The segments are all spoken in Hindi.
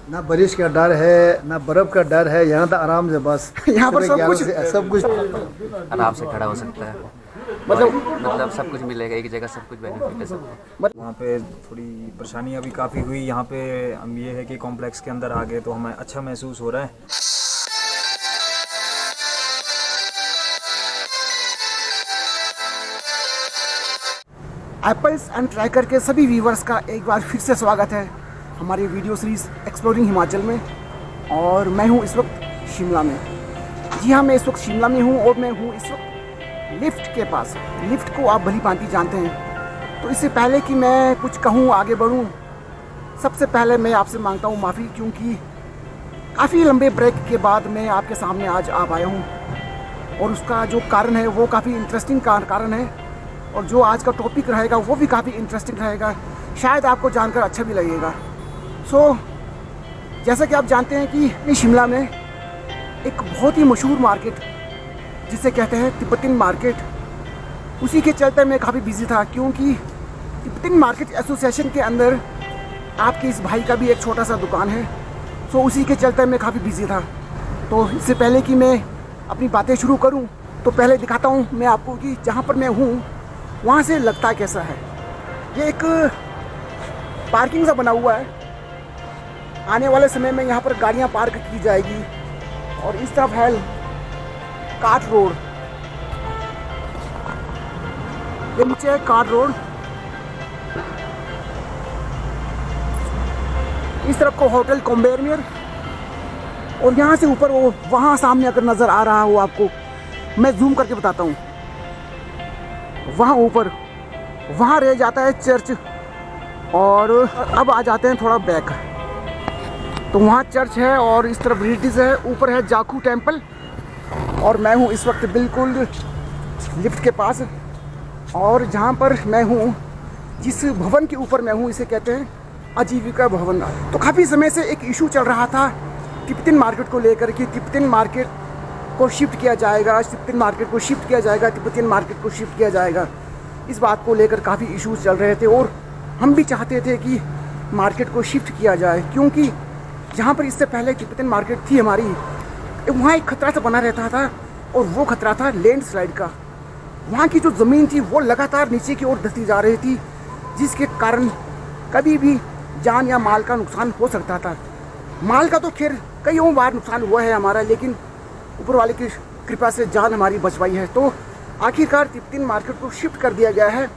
ना बारिश का डर है ना बर्फ का डर है। यहाँ तो आराम से बस यहाँ पर सब कुछ आराम से खड़ा हो सकता है। मतलब सब कुछ मिलेगा, एक जगह सब कुछ बेनिफिट है सबको। वहाँ पे थोड़ी परेशानियाँ भी काफ़ी हुई। यहाँ पे हम ये है कि कॉम्प्लेक्स के अंदर आ गए तो हमें अच्छा महसूस हो रहा है। एप्पल्स एंड ट्रैकर के सभी व्यूवर्स का एक बार फिर से स्वागत है हमारी वीडियो सीरीज़ एक्सप्लोरिंग हिमाचल में। और मैं हूँ इस वक्त शिमला में। जी हाँ, मैं इस वक्त शिमला में हूँ और मैं हूँ इस वक्त लिफ्ट के पास। लिफ्ट को आप भली भांति जानते हैं। तो इससे पहले कि मैं कुछ कहूँ, आगे बढ़ूँ, सबसे पहले मैं आपसे मांगता हूँ माफ़ी, क्योंकि काफ़ी लंबे ब्रेक के बाद मैं आपके सामने आज आ पाया हूँ। और उसका जो कारण है वो काफ़ी इंटरेस्टिंग कारण है। और जो आज का टॉपिक रहेगा वो भी काफ़ी इंटरेस्टिंग रहेगा, शायद आपको जानकर अच्छा भी लगेगा। जैसा कि आप जानते हैं कि शिमला में एक बहुत ही मशहूर मार्केट जिसे कहते हैं तिब्बतिन मार्केट, उसी के चलते मैं काफ़ी बिजी था, क्योंकि तिब्बतिन मार्केट एसोसिएशन के अंदर आपके इस भाई का भी एक छोटा सा दुकान है। उसी के चलते मैं काफ़ी बिजी था। तो इससे पहले कि मैं अपनी बातें शुरू करूं, तो पहले दिखाता हूं मैं आपको कि जहां पर मैं हूं वहां से लगता कैसा है। ये एक पार्किंग सा बना हुआ है। आने वाले समय में यहाँ पर गाड़ियाँ पार्क की जाएगी। और इस तरफ है काट रोड, ये नीचे है काट रोड। इस तरफ को होटल कॉम्बेरमियर। और यहाँ से ऊपर वो वहाँ सामने अगर नज़र आ रहा हो आपको, मैं जूम करके बताता हूँ, वहाँ ऊपर वहाँ रह जाता है चर्च। और अब आ जाते हैं थोड़ा बैक, तो वहाँ चर्च है और इस तरफ रिटिस है, ऊपर है जाखू टेम्पल। और मैं हूँ इस वक्त बिल्कुल लिफ्ट के पास। और जहाँ पर मैं हूँ, जिस भवन के ऊपर मैं हूँ, इसे कहते हैं आजीविका भवन। तो काफ़ी समय से एक इशू चल रहा था तिब्बतिन मार्केट को लेकर कि तिब्बतिन मार्केट को शिफ्ट किया जाएगा, तिब्बतिन मार्केट को शिफ्ट किया जाएगा, तिब्बतिन मार्केट को शिफ्ट किया जाएगा। इस बात को लेकर काफ़ी इश्यूज चल रहे थे और हम भी चाहते थे कि मार्केट को शिफ्ट किया जाए, क्योंकि जहाँ पर इससे पहले तिब्बतिन मार्केट थी हमारी, वहाँ एक खतरा सा बना रहता था। और वो खतरा था लैंडस्लाइड का। वहाँ की जो ज़मीन थी वो लगातार नीचे की ओर धंसती जा रही थी, जिसके कारण कभी भी जान या माल का नुकसान हो सकता था। माल का तो खैर कईयों बार नुकसान हुआ है हमारा, लेकिन ऊपर वाले की कृपा से जान हमारी बच पाई है। तो आखिरकार तिब्बतिन मार्केट को शिफ्ट कर दिया गया है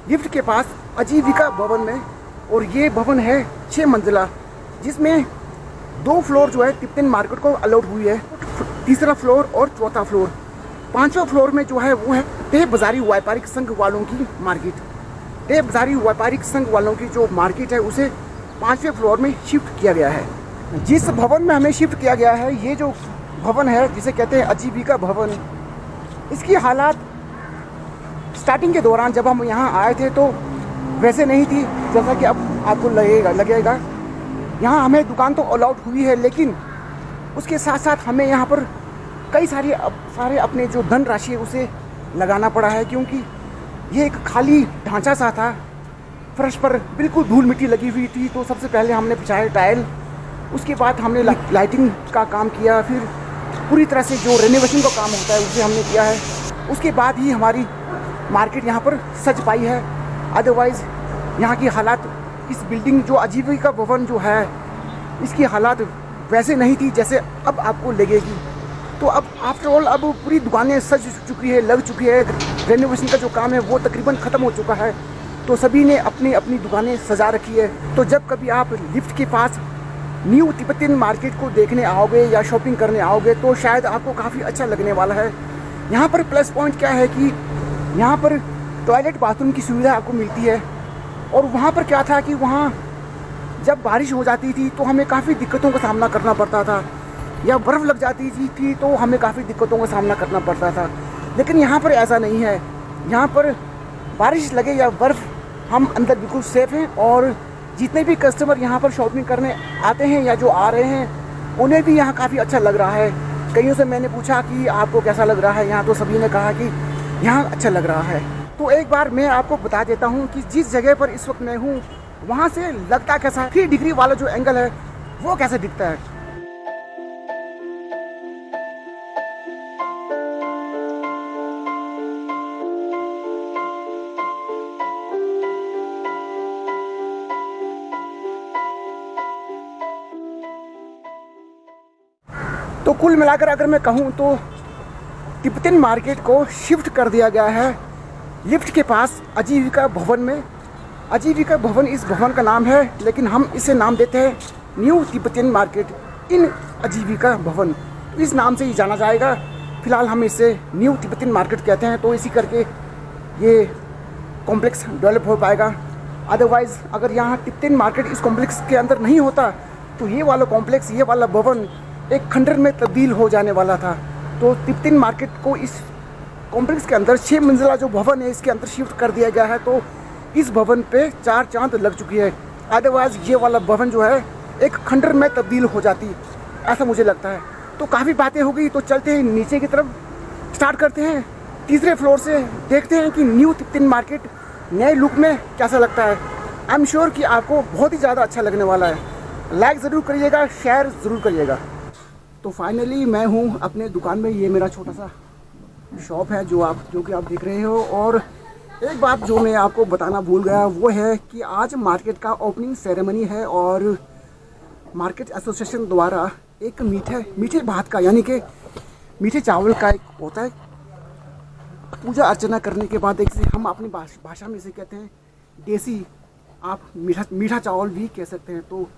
लिफ्ट के पास आजीविका भवन में। और ये भवन है 6 मंजिला, जिसमें 2 फ्लोर जो है तिब्बतिन मार्केट को अलॉट हुई है, तीसरा फ्लोर और चौथा फ्लोर। 5वां फ्लोर में जो है वो है देव बाजारी व्यापारिक संघ वालों की मार्केट। देव बाजारी व्यापारिक संघ वालों की जो मार्केट है उसे 5वें फ्लोर में शिफ्ट किया गया है। जिस भवन में हमें शिफ्ट किया गया है, ये जो भवन है जिसे कहते हैं आजीविका भवन, इसकी हालात स्टार्टिंग के दौरान जब हम यहाँ आए थे तो वैसे नहीं थी जैसा कि अब आपको लगेगा। यहाँ हमें दुकान तो अलाउड हुई है, लेकिन उसके साथ साथ हमें यहाँ पर कई सारे अपने जो धन राशि है उसे लगाना पड़ा है, क्योंकि ये एक खाली ढांचा सा था। फर्श पर बिल्कुल धूल मिट्टी लगी हुई थी। तो सबसे पहले हमने बिछाए टाइल, उसके बाद हमने लाइटिंग का काम किया, फिर पूरी तरह से जो रेनोवेशन का काम होता है उसे हमने किया है। उसके बाद ही हमारी मार्केट यहाँ पर सज पाई है। अदरवाइज़ यहाँ की हालात, इस बिल्डिंग जो आजीविका भवन जो है, इसकी हालात वैसे नहीं थी जैसे अब आपको लगेगी। तो अब आफ्टर ऑल अब पूरी दुकानें सज चुकी है, लग चुकी है। रेनोवेशन का जो काम है वो तकरीबन ख़त्म हो चुका है। तो सभी ने अपनी अपनी दुकानें सजा रखी है। तो जब कभी आप लिफ्ट के पास न्यू तिब्बतिन मार्केट को देखने आओगे या शॉपिंग करने आओगे, तो शायद आपको काफ़ी अच्छा लगने वाला है। यहाँ पर प्लस पॉइंट क्या है कि यहाँ पर टॉयलेट बाथरूम की सुविधा आपको मिलती है। और वहाँ पर क्या था कि वहाँ जब बारिश हो जाती थी तो हमें काफ़ी दिक्कतों का सामना करना पड़ता था, या बर्फ़ लग जाती थी तो हमें काफ़ी दिक्कतों का सामना करना पड़ता था। लेकिन यहाँ पर ऐसा नहीं है। यहाँ पर बारिश लगे या बर्फ़, हम अंदर बिल्कुल सेफ़ हैं। और जितने भी कस्टमर यहाँ पर शॉपिंग करने आते हैं या जो आ रहे हैं, उन्हें भी यहाँ काफ़ी अच्छा लग रहा है। कईयों से मैंने पूछा कि आपको कैसा लग रहा है यहाँ, तो सभी ने कहा कि यहाँ अच्छा लग रहा है। तो एक बार मैं आपको बता देता हूँ कि जिस जगह पर इस वक्त मैं हूँ वहाँ से लगता कैसा है। 3 डिग्री वाला जो एंगल है वो कैसे दिखता है। तो कुल मिलाकर अगर मैं कहूँ तो तिब्बतन मार्केट को शिफ्ट कर दिया गया है लिफ्ट के पास आजीविका भवन में। आजीविका भवन इस भवन का नाम है, लेकिन हम इसे नाम देते हैं न्यू तिब्बतन मार्केट इन आजीविका भवन। इस नाम से ही जाना जाएगा। फिलहाल हम इसे न्यू तिब्बतन मार्केट कहते हैं, तो इसी करके ये कॉम्प्लेक्स डेवलप हो पाएगा। अदरवाइज़ अगर यहाँ तिब्बतन मार्केट इस कॉम्प्लेक्स के अंदर नहीं होता तो ये वाला कॉम्प्लेक्स, ये वाला भवन एक खंडर में तब्दील हो जाने वाला था। तो तिब्बतन मार्केट को इस कॉम्प्लेक्स के अंदर 6 मंजिला जो भवन है इसके अंदर शिफ्ट कर दिया गया है। तो इस भवन पे 4 चांद लग चुकी है। अदरवाइज़ ये वाला भवन जो है एक खंडर में तब्दील हो जाती, ऐसा मुझे लगता है। तो काफ़ी बातें हो गई, तो चलते हैं नीचे की तरफ। स्टार्ट करते हैं तीसरे फ्लोर से, देखते हैं कि न्यू तिब्बतन मार्केट नए लुक में कैसा लगता है। आई एम श्योर कि आपको बहुत ही ज़्यादा अच्छा लगने वाला है। लाइक ज़रूर करिएगा, शेयर ज़रूर करिएगा। तो फाइनली मैं हूँ अपने दुकान में। ये मेरा छोटा सा शॉप है जो कि आप देख रहे हो। और एक बात जो मैं आपको बताना भूल गया वो है कि आज मार्केट का ओपनिंग सेरेमनी है और मार्केट एसोसिएशन द्वारा एक मीठे भात का, यानी कि मीठे चावल का एक होता है, पूजा अर्चना करने के बाद एक हम अपनी भाषा में इसे कहते हैं देसी, आप मीठा चावल भी कह सकते हैं। तो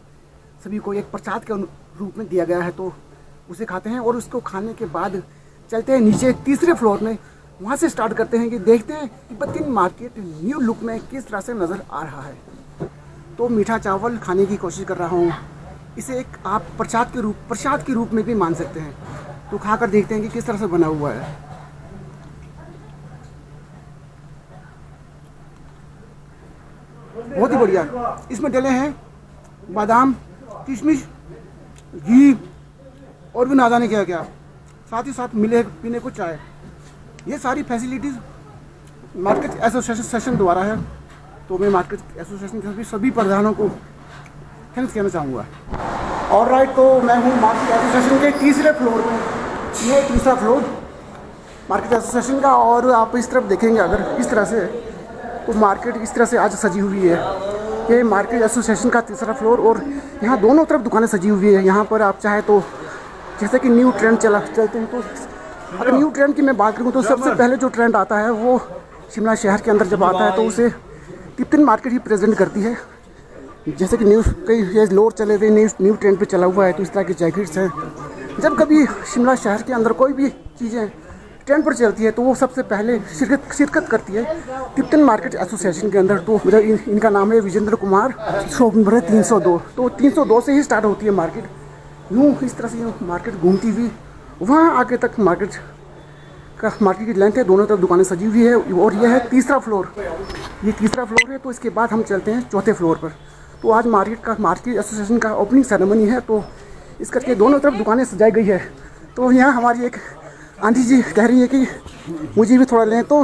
सभी को एक प्रसाद के रूप में दिया गया है, तो उसे खाते हैं। और उसको खाने के बाद चलते हैं नीचे तीसरे फ्लोर में। वहाँ से स्टार्ट करते हैं कि देखते हैं तिब्बतन मार्केट न्यू लुक में किस तरह से नज़र आ रहा है। तो मीठा चावल खाने की कोशिश कर रहा हूँ। इसे एक आप प्रसाद के रूप में भी मान सकते हैं। तो खाकर देखते हैं कि किस तरह से बना हुआ है। बहुत ही बढ़िया। इसमें डले हैं बादाम, किशमिश, घी और भी ना जाने क्या क्या, साथ ही साथ मिले पीने को चाय। ये सारी फैसिलिटीज़ मार्केट एसोसिएशन द्वारा है। तो मैं मार्केट एसोसिएशन के सभी प्रधानों को थैंक्स कहना चाहूँगा। और राइट, तो मैं हूँ मार्केट एसोसिएशन के तीसरे फ्लोर में। ये तीसरा फ्लोर मार्केट एसोसिएशन का। और आप इस तरफ देखेंगे अगर इस तरह से, तो मार्केट इस तरह से आज सजी हुई है। ये मार्केट एसोसिएशन का तीसरा फ्लोर और यहाँ दोनों तरफ दुकानें सजी हुई है। यहाँ पर आप चाहे तो जैसे कि न्यू ट्रेंड चलते हैं, तो अगर न्यू ट्रेंड की मैं बात करूँ तो सबसे पहले जो ट्रेंड आता है वो शिमला शहर के अंदर जब आता है तो उसे तिब्बतन मार्केट ही प्रेजेंट करती है। जैसे कि कई ये लोअर चले हुए न्यू ट्रेंड पे चला हुआ है, तो इस तरह की जैकेट्स हैं। जब कभी शिमला शहर के अंदर कोई भी चीज़ें ट्रेंड पर चलती है तो वो सबसे पहले शिरकत करती है तिब्बतन मार्केट एसोसिएशन के अंदर। तो मेरा इनका नाम है विजेंद्र कुमार, शॉप नंबर है 302। तो 302 से ही स्टार्ट होती है मार्केट। यूँ इस तरह से मार्केट घूमती हुई वहाँ आगे तक मार्केट की लेंथ है। दोनों तरफ दुकानें सजी हुई है। और यह है तीसरा फ्लोर। ये तीसरा फ्लोर है। तो इसके बाद हम चलते हैं चौथे फ्लोर पर। तो आज मार्केट एसोसिएशन का ओपनिंग सेरेमनी है, तो इस करके दोनों तरफ दुकानें सजाई गई है। तो यहाँ हमारी एक आंटी जी कह रही है कि मुझे भी थोड़ा लें। तो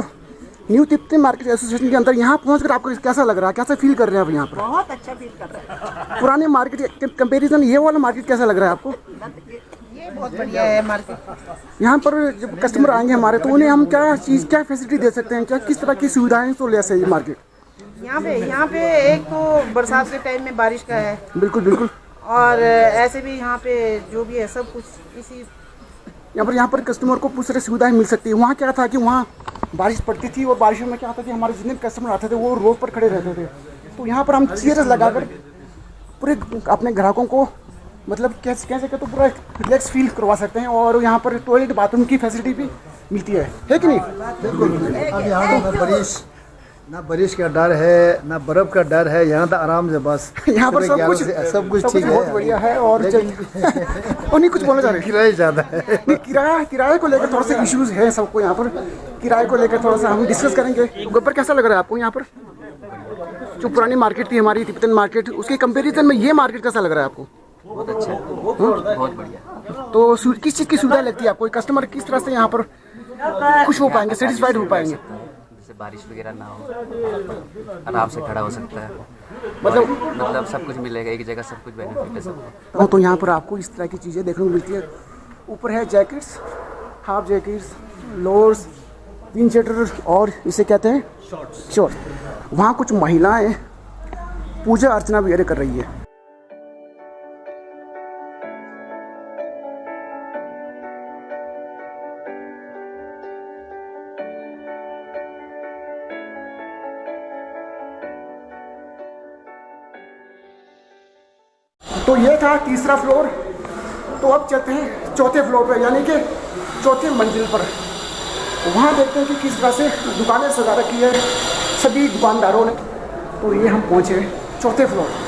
न्यू तिब्बतन मार्केट एसोसिएशन के अंदर यहाँ पहुँचकर आपको कैसा लग रहा है, कैसा फील कर रहे हैं आप यहाँ पर? बहुत अच्छा फील कर रहा है। पुराने मार्केट के कंपेरिजन ये वाला मार्केट कैसा लग रहा है आपको? ये बहुत बढ़िया है मार्केट। यहाँ पर जब कस्टमर आएंगे हमारे, तो उन्हें हम क्या फैसिलिटी दे सकते हैं, क्या किस तरह की सुविधाएं तो ले सकते हैं मार्केट? यहाँ पे एक तो बरसात के टाइम में बारिश का है, बिल्कुल। और ऐसे भी यहाँ पे जो भी है सब कुछ इसी यहाँ पर कस्टमर को पूरी तरह सुविधाएं मिल सकती है। वहाँ क्या था कि वहाँ बारिश पड़ती थी और बारिशों में क्या होता था कि हमारे जितने कस्टमर आते थे वो रोड पर खड़े रहते थे। तो यहाँ पर हम चेयर्स लगाकर पूरे अपने ग्राहकों को मतलब कह सके तो पूरा रिलैक्स फील करवा सकते हैं। और यहाँ पर टॉयलेट बाथरूम की फैसिलिटी भी मिलती है कि नहीं? बिल्कुल। अब यहाँ ना बारिश का डर है, ना बर्फ का डर है। यहाँ तो आराम से बस यहाँ पर सब कुछ ठीक है, बहुत बढ़िया है। और नहीं कुछ बोलना चाह रहे? किराया ज़्यादा है। किराए को लेकर थोड़ा सा इश्यूज है सबको। यहाँ पर किराए को लेकर थोड़ा सा हम डिस्कस करेंगे। गब्बर कैसा लग रहा है आपको यहाँ पर? जो पुरानी मार्केट थी हमारी तिब्बतन मार्केट, उसके कंपेरिजन में ये मार्केट कैसा लग रहा है आपको? बहुत अच्छा, बहुत बढ़िया। तो किस चीज़ की सुविधा लगती है आपको? कस्टमर किस तरह से यहाँ पर खुश हो पाएंगे, सेटिस्फाइड हो पाएंगे? जैसे बारिश वगैरह ना हो, आराम से खड़ा हो सकता है। मतलब सब कुछ मिलेगा एक जगह, सब कुछ बेनिफिट है सबको। तो यहाँ पर आपको इस तरह की चीज़ें देखने को मिलती है। ऊपर है jackets, half jackets, lowers, pin shutter और इसे कहते हैं शॉर्ट्स। वहाँ कुछ महिलाएं पूजा अर्चना वगैरह कर रही है। तो ये था तीसरा फ्लोर। तो अब चलते हैं चौथे फ्लोर पर, यानी कि चौथे मंजिल पर। वहाँ देखते हैं कि किस तरह से दुकानें सजा रखी है सभी दुकानदारों ने। तो ये हम पहुँचे चौथे फ्लोर।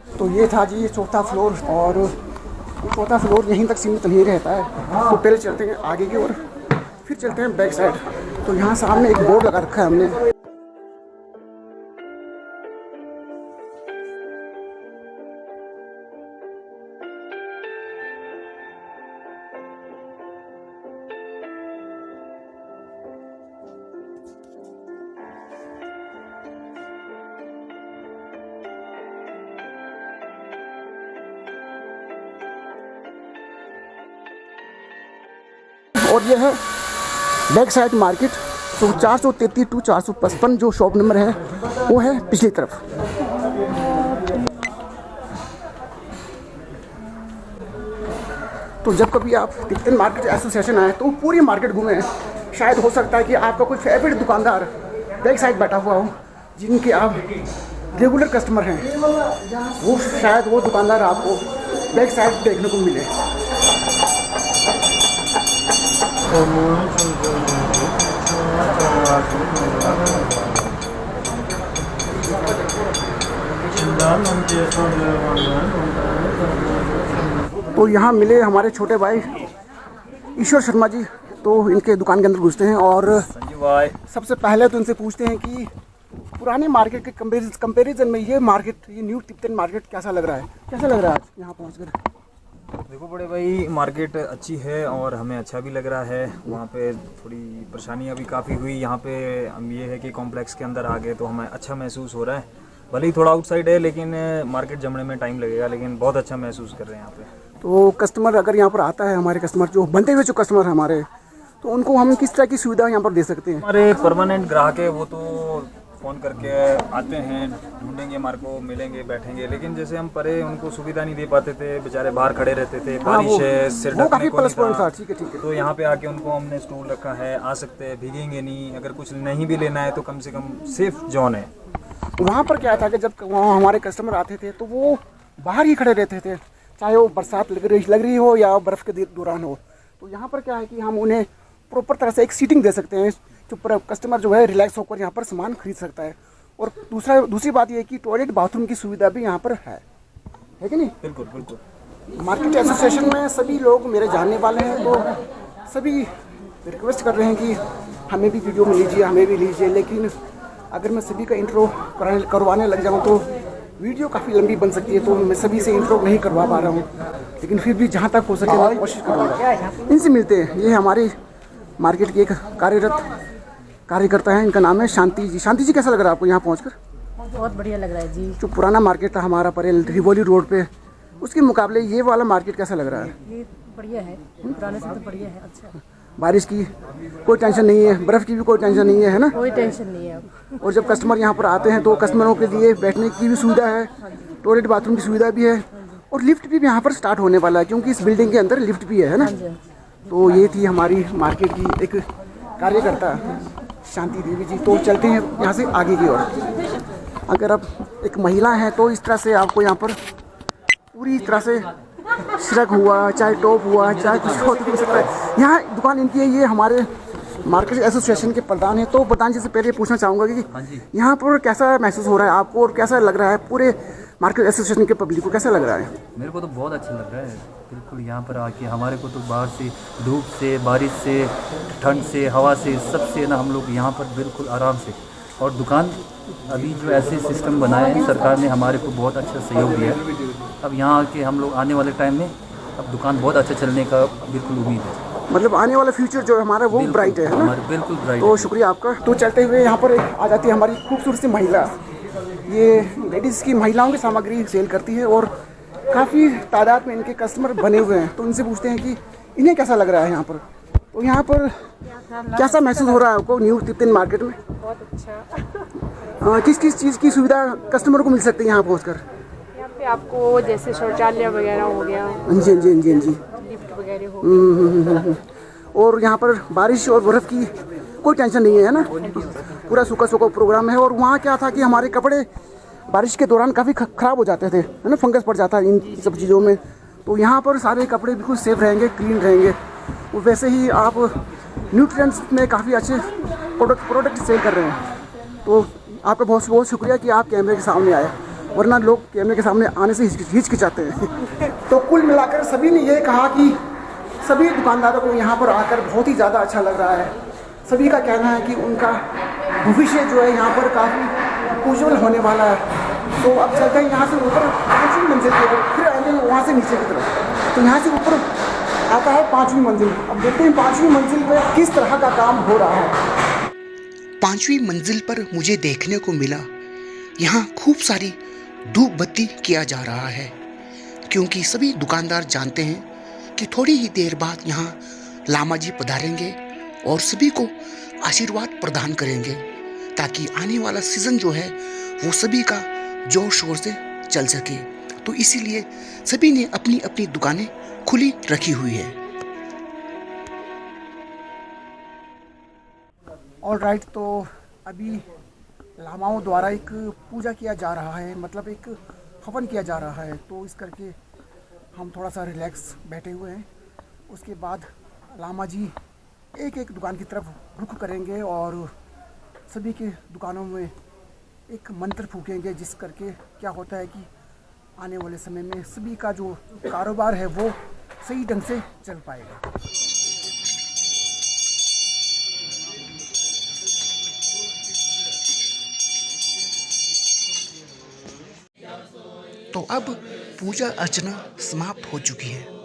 तो ये था जी चौथा फ्लोर, और चौथा फ्लोर यहीं तक सीमित नहीं रहता है। तो पहले चलते हैं आगे की ओर, फिर चलते हैं बैक साइड। तो यहाँ सामने एक बोर्ड लगा रखा है हमने। और ये है बैक साइड मार्केट। तो 433 टू 455 जो शॉप नंबर है वो है पिछली तरफ। तो जब कभी आप तिब्बतन मार्केट एसोसिएशन आए तो पूरी मार्केट घूमें। शायद हो सकता है कि आपका कोई फेवरेट दुकानदार बैक साइड बैठा हुआ हो, जिनके आप रेगुलर कस्टमर हैं, वो शायद वो दुकानदार आपको बैक साइड देखने को मिले। तो यहाँ मिले हमारे छोटे भाई ईश्वर शर्मा जी। तो इनके दुकान के अंदर घुसते हैं और सबसे पहले तो इनसे पूछते हैं कि पुराने मार्केट के कंपैरिजन में ये मार्केट, ये न्यू तिब्बतन मार्केट कैसा लग रहा है, कैसा लग रहा है आज यहाँ पहुँचकर? देखो बड़े भाई, मार्केट अच्छी है और हमें अच्छा भी लग रहा है। वहाँ पे थोड़ी परेशानियाँ भी काफ़ी हुई। यहाँ पे हम ये है कि कॉम्प्लेक्स के अंदर आ गए तो हमें अच्छा महसूस हो रहा है। भले ही थोड़ा आउटसाइड है, लेकिन मार्केट जमने में टाइम लगेगा, लेकिन बहुत अच्छा महसूस कर रहे हैं यहाँ पे। तो कस्टमर अगर यहाँ पर आता है, हमारे कस्टमर जो बनते हुए जो कस्टमर हैं हमारे, तो उनको हम किस तरह की सुविधा यहाँ पर दे सकते हैं? हमारे परमानेंट ग्राहक है, वो तो फ़ोन करके आते हैं, ढूंढेंगे हमारे को, मिलेंगे, बैठेंगे। लेकिन जैसे हम परे उनको सुविधा नहीं दे पाते थे, बेचारे बाहर खड़े रहते थे, बारिश है, सिर ढकने को नहीं था। ठीक है। तो यहाँ पे आके उनको हमने स्टूल रखा है, आ सकते हैं, भीगेंगे नहीं। अगर कुछ नहीं भी लेना है तो कम से कम सेफ जोन है। वहाँ पर क्या था कि जब वहाँ हमारे कस्टमर आते थे तो वो बाहर ही खड़े रहते थे, चाहे वो बरसात लग रही हो या बर्फ़ के दौरान हो। तो यहाँ पर क्या है कि हम उन्हें प्रॉपर तरह से एक सीटिंग दे सकते हैं, जो कस्टमर जो है रिलैक्स होकर यहाँ पर सामान खरीद सकता है। और दूसरी बात ये है कि टॉयलेट बाथरूम की सुविधा भी यहाँ पर है कि नहीं? बिल्कुल बिल्कुल। मार्केट एसोसिएशन में सभी लोग मेरे जानने वाले हैं, तो सभी रिक्वेस्ट कर रहे हैं कि हमें भी वीडियो में लीजिए, हमें भी लीजिए। लेकिन अगर मैं सभी का इंट्रो करवाने लग जाऊँ तो वीडियो काफ़ी लंबी बन सकती है, तो मैं सभी से इंट्रो नहीं करवा पा रहा हूँ। लेकिन फिर भी जहाँ तक हो सके मैं कोशिश करूँगा। इनसे मिलते हैं। ये हमारी मार्केट की एक कार्यकर्ता है, इनका नाम है शांति जी। शांति जी, कैसा लग रहा है आपको यहाँ पहुँचकर? बहुत बढ़िया लग रहा है जी। जो पुराना मार्केट था हमारा परेल रिवोली रोड पे, उसके मुकाबले ये वाला मार्केट कैसा लग रहा है? ये बढ़िया है, पुराने से तो बढ़िया है। अच्छा, बारिश की कोई टेंशन नहीं है, बर्फ़ की भी कोई टेंशन नहीं है ना? कोई टेंशन नहीं है अब। और जब कस्टमर यहाँ पर आते हैं तो कस्टमरों के लिए बैठने की भी सुविधा है, टॉयलेट बाथरूम की सुविधा भी है, और लिफ्ट भी यहाँ पर स्टार्ट होने वाला है, क्योंकि इस बिल्डिंग के अंदर लिफ्ट भी है ना? तो ये थी हमारी मार्केट की एक कार्यकर्ता शांति देवी जी। तो चलते हैं यहाँ से आगे की ओर। अगर आप एक महिला हैं तो इस तरह से आपको यहाँ पर पूरी तरह से श्रग हुआ, चाहे टॉप हुआ, चाहे कुछ हो सकता है। यहाँ दुकान इनकी है, ये हमारे मार्केट एसोसिएशन के प्रधान है। तो प्रधान जी से पहले पूछना चाहूँगा कि यहाँ पर कैसा महसूस हो रहा है आपको और कैसा लग रहा है पूरे मार्केट एसोसिएशन के पब्लिक को, कैसा लग रहा है? मेरे को तो बहुत अच्छा लग रहा है बिल्कुल। यहाँ पर आके हमारे को तो बाहर से धूप से, बारिश से, ठंड से, हवा से, सबसे ना हम लोग यहाँ पर बिल्कुल आराम से। और दुकान अभी जो ऐसे सिस्टम बनाए हैं सरकार ने, हमारे को बहुत अच्छा सहयोग दिया है। अब यहाँ आके हम लोग आने वाले टाइम में अब दुकान बहुत अच्छा चलने का बिल्कुल उम्मीद है। मतलब आने वाला फ्यूचर जो है हमारा वो ब्राइट है ना? बिल्कुल ब्राइट। तो शुक्रिया आपका। तो चलते हुए यहाँ पर एक आ जाती है हमारी खूबसूरत सी महिला। ये लेडीज़ की, महिलाओं की सामग्री सेल करती है और काफ़ी तादाद में इनके कस्टमर बने हुए हैं। तो उनसे पूछते हैं कि इन्हें कैसा लग रहा है यहाँ पर। तो यहाँ पर कैसा महसूस हो रहा है आपको न्यू तिब्बतन मार्केट में? बहुत अच्छा। किस किस चीज़ की सुविधा कस्टमर को मिल सकती है यहाँ पहुँचकर? यहाँ पे आपको जैसे शौचालय वगैरह हो गया, हाँ जी, हाँ जी, हाँ जी, हाँ जी। लिफ्ट वगैरह हो गया। और यहाँ पर बारिश और बर्फ़ की कोई टेंशन नहीं है ना? पूरा सूखा सूखा प्रोग्राम है। और वहाँ क्या था कि हमारे कपड़े बारिश के दौरान काफ़ी ख़राब हो जाते थे, है ना? फंगस पड़ जाता है इन सब चीज़ों में। तो यहाँ पर सारे कपड़े बिल्कुल सेफ रहेंगे, क्लीन रहेंगे। और वैसे ही आप न्यूट्रिएंट्स में काफ़ी अच्छे प्रोडक्ट सेल कर रहे हैं। तो आपका बहुत बहुत शुक्रिया कि आप कैमरे के सामने आए, वरना लोग कैमरे के सामने आने से हिचकिचाते हैं। तो कुल मिलाकर सभी ने ये कहा कि सभी दुकानदारों को यहाँ पर आकर बहुत ही ज़्यादा अच्छा लग रहा है। सभी का कहना है कि उनका भविष्य जो है यहाँ पर काफ़ी उज्ज्वल होने वाला है। तो अब चलते हैं यहाँ से ऊपर 5वीं मंजिल की ओर, फिर आएंगे वहाँ से नीचे की तरफ। तो यहाँ से ऊपर आता है 5वीं मंजिल। अब देखते हैं 5वीं मंजिल पर किस तरह का काम हो रहा है। 5वीं मंजिल पर मुझे देखने को मिला यहाँ खूब सारी धूप बत्ती किया जा रहा है, क्योंकि सभी दुकानदार जानते हैं कि थोड़ी ही देर बाद यहाँ लामा जी पधारेंगे और सभी को आशीर्वाद प्रदान करेंगे, ताकि आने वाला सीज़न जो है वो सभी का जोर शोर से चल सके। तो इसीलिए सभी ने अपनी अपनी दुकानें खुली रखी हुई है। ऑलराइट, तो अभी लामाओं द्वारा एक पूजा किया जा रहा है, मतलब एक हवन किया जा रहा है। तो इस करके हम थोड़ा सा रिलैक्स बैठे हुए हैं। उसके बाद लामा जी एक एक दुकान की तरफ रुख करेंगे और सभी के दुकानों में एक मंत्र फूकेंगे, जिस करके क्या होता है कि आने वाले समय में सभी का जो कारोबार है वो सही ढंग से चल पाएगा। तो अब पूजा अर्चना समाप्त हो चुकी है।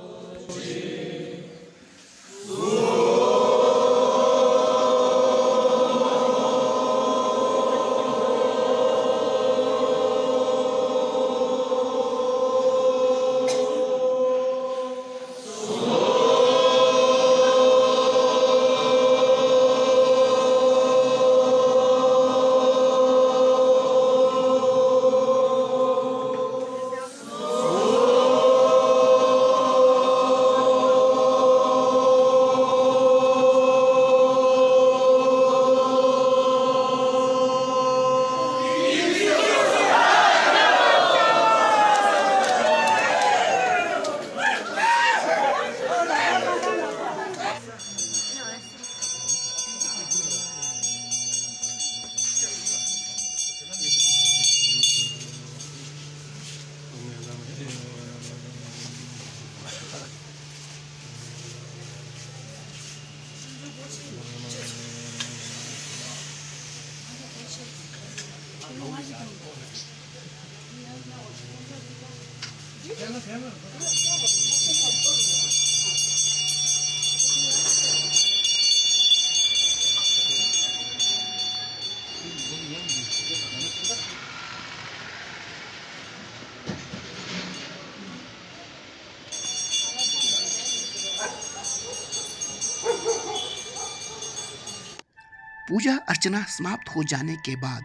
पूजा अर्चना समाप्त हो जाने के बाद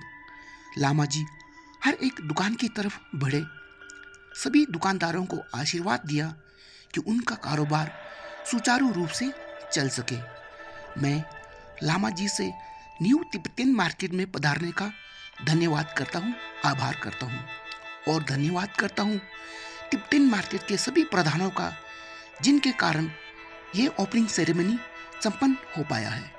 लामा जी हर एक दुकान की तरफ बढ़े, सभी दुकानदारों को आशीर्वाद दिया कि उनका कारोबार सुचारू रूप से चल सके। मैं लामा जी से न्यू तिब्बतन मार्केट में पधारने का धन्यवाद करता हूँ, आभार करता हूँ और धन्यवाद करता हूँ तिब्बतन मार्केट के सभी प्रधानों का, जिनके कारण ये ओपनिंग सेरेमनी संपन्न हो पाया है।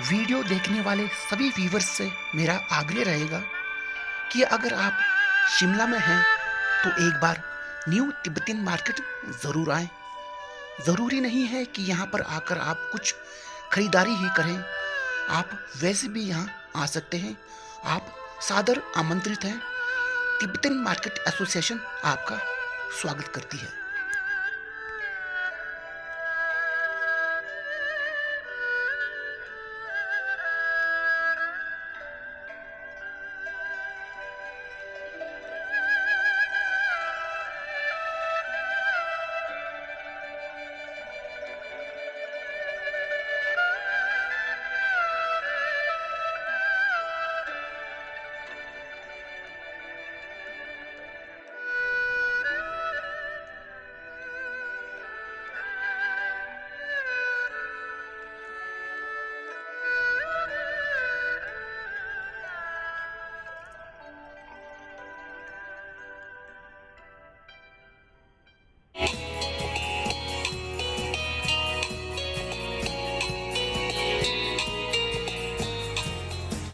वीडियो देखने वाले सभी व्यूवर्स से मेरा आग्रह रहेगा कि अगर आप शिमला में हैं तो एक बार न्यू तिब्बतन मार्केट ज़रूर आएं। ज़रूरी नहीं है कि यहाँ पर आकर आप कुछ खरीदारी ही करें, आप वैसे भी यहाँ आ सकते हैं। आप सादर आमंत्रित हैं। तिब्बतन मार्केट एसोसिएशन आपका स्वागत करती है।